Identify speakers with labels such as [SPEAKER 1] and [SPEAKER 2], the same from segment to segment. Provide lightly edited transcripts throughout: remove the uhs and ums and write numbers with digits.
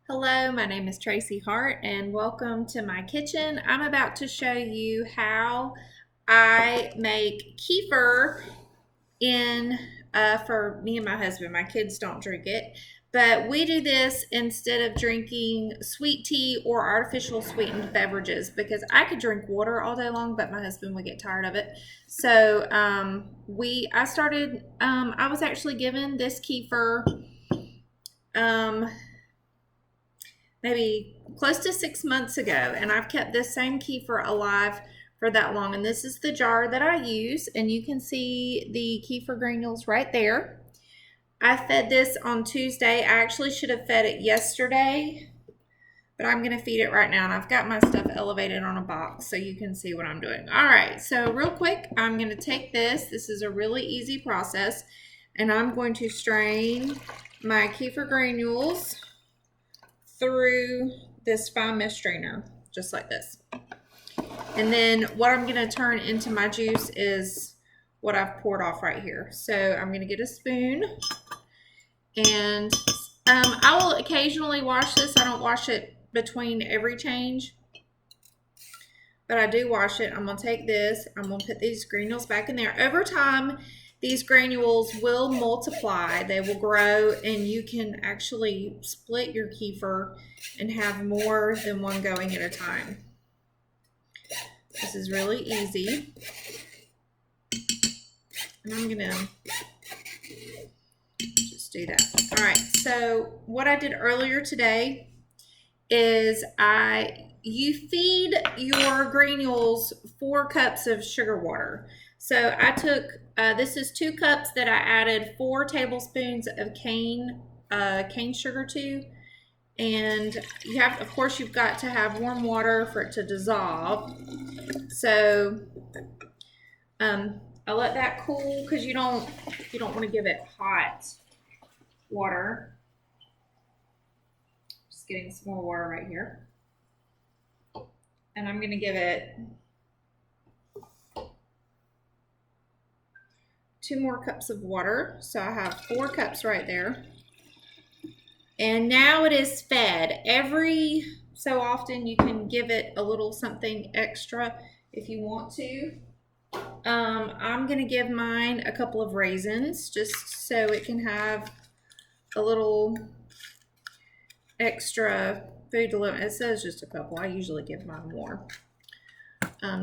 [SPEAKER 1] Hello, my name is Tracy Hart and welcome to my kitchen. I'm about to show you how I make kefir for me and my husband. My kids don't drink it, but we do this instead of drinking sweet tea or artificial sweetened beverages because I could drink water all day long, but my husband would get tired of it. So I was actually given this kefir maybe close to 6 months ago, and I've kept this same kefir alive for that long. And this is the jar that I use, and you can see the kefir granules right there. I fed this on Tuesday. I actually should have fed it yesterday, but I'm going to feed it right now, and I've got my stuff elevated on a box so you can see what I'm doing. All right, so real quick, I'm going to take this. This is a really easy process, and I'm going to strain my kefir granules through this fine mesh strainer, just like this. And then what I'm going to turn into my juice is what I've poured off right here. So I'm going to get a spoon, and I will occasionally wash this. I don't wash it between every change, but I do wash it. I'm going to take this, I'm going to put these granules back in there. Over time, these granules will multiply, they will grow, and you can actually split your kefir and have more than one going at a time. This is really easy. And I'm gonna just do that. All right, so what I did earlier today is you feed your granules 4 cups of sugar water. So I took, this is 2 cups that I added 4 tablespoons of cane sugar to. And you have, of course, you've got to have warm water for it to dissolve. So I let that cool because you don't want to give it hot water. Just getting some more water right here. And I'm going to give it 2 more cups of water. So I have 4 cups right there. And now it is fed. Every so often you can give it a little something extra if you want to. I'm going to give mine a couple of raisins just so it can have a little extra food to live. It says just a couple. I usually give mine more.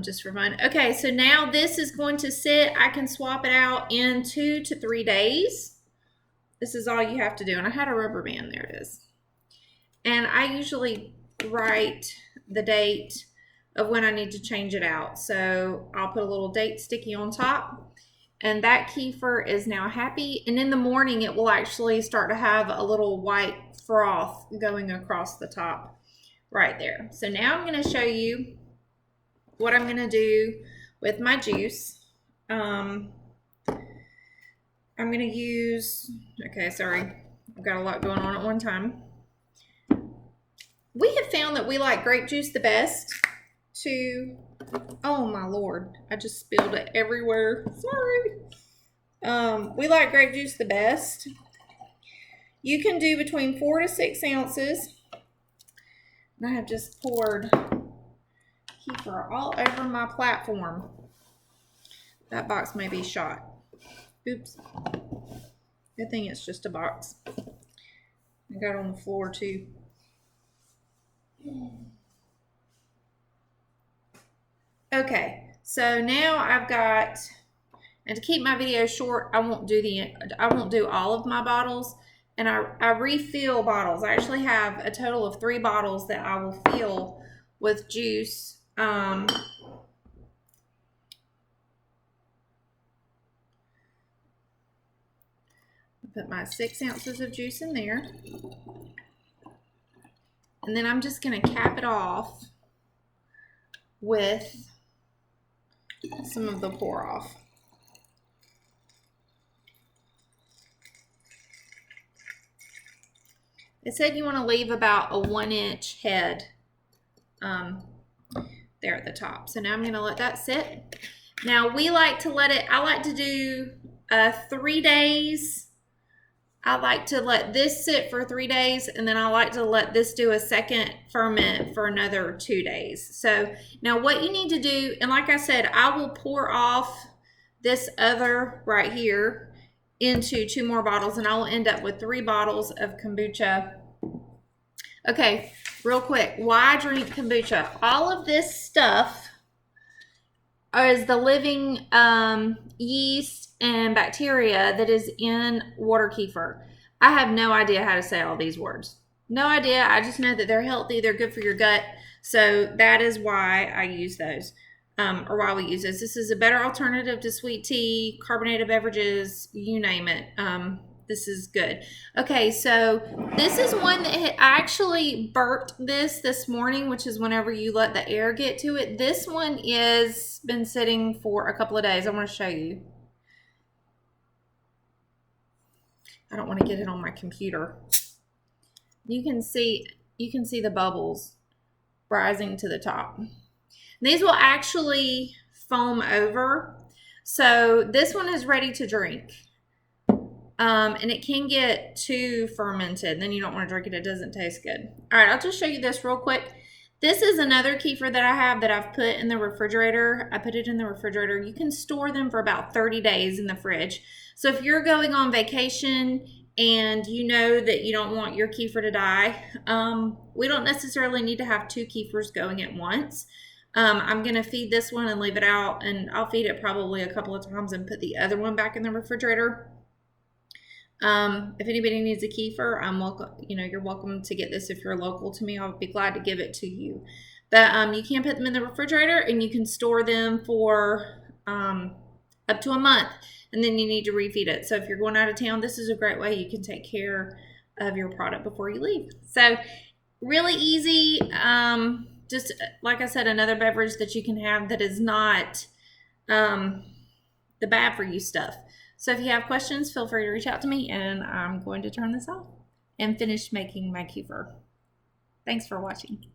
[SPEAKER 1] Just for fun. Okay, so now this is going to sit. I can swap it out in 2 to 3 days. This is all you have to do. And I had a rubber band. There it is. And I usually write the date of when I need to change it out. So I'll put a little date sticky on top. And that kefir is now happy. And in the morning, it will actually start to have a little white froth going across the top right there. So now I'm going to show you what I'm going to do with my juice. I'm going to use, okay, sorry, I've got a lot going on at one time. We have found that we like grape juice the best to, oh my Lord, I just spilled it everywhere, sorry. We like grape juice the best. You can do between 4 to 6 ounces. And I have just poured kefir all over my platform. That box may be shot. Oops. Good thing it's just a box. I got it on the floor too. Okay, so now I've got, and to keep my video short, I won't do all of my bottles, and I refill bottles. I actually have a total of 3 bottles that I will fill with juice. Put my 6 ounces of juice in there. And then I'm just going to cap it off with some of the pour off. It said you want to leave about a 1-inch head there at the top. So now I'm going to let that sit. Now we like to let it, I like to do 3 days I like to let this sit for 3 days, and then I like to let this do a second ferment for another 2 days. So now what you need to do, and like I said, I will pour off this other right here into 2 more bottles, and I will end up with 3 bottles of kombucha. Okay, real quick, why drink kombucha? All of this stuff is the living yeast and bacteria that is in water kefir. I have no idea how to say all these words. No idea. I just know that they're healthy. They're good for your gut. So that is why I use those, or why we use this. This is a better alternative to sweet tea, carbonated beverages, you name it. This is good. Okay, so this is one that I actually burped this morning, which is whenever you let the air get to it. This one is been sitting for a couple of days. I want to show you. I don't want to get it on my computer. You can see the bubbles rising to the top. These will actually foam over. So this one is ready to drink. And it can get too fermented. Then you don't want to drink it. It doesn't taste good. All right, I'll just show you this real quick. This is another kefir that I have that I've put in the refrigerator. I put it in the refrigerator. You can store them for about 30 days in the fridge. So if you're going on vacation and you know that you don't want your kefir to die, we don't necessarily need to have 2 kefirs going at once. I'm going to feed this one and leave it out, and I'll feed it probably a couple of times and put the other one back in the refrigerator. If anybody needs a kefir, I'm welcome. You're welcome to get this if you're local to me. I'll be glad to give it to you. But you can put them in the refrigerator, and you can store them for up to a month, and then you need to refeed it. So if you're going out of town, this is a great way you can take care of your product before you leave. So really easy. Just like I said, another beverage that you can have that is not the bad for you stuff. So if you have questions, feel free to reach out to me, and I'm going to turn this off and finish making my kefir. Thanks for watching.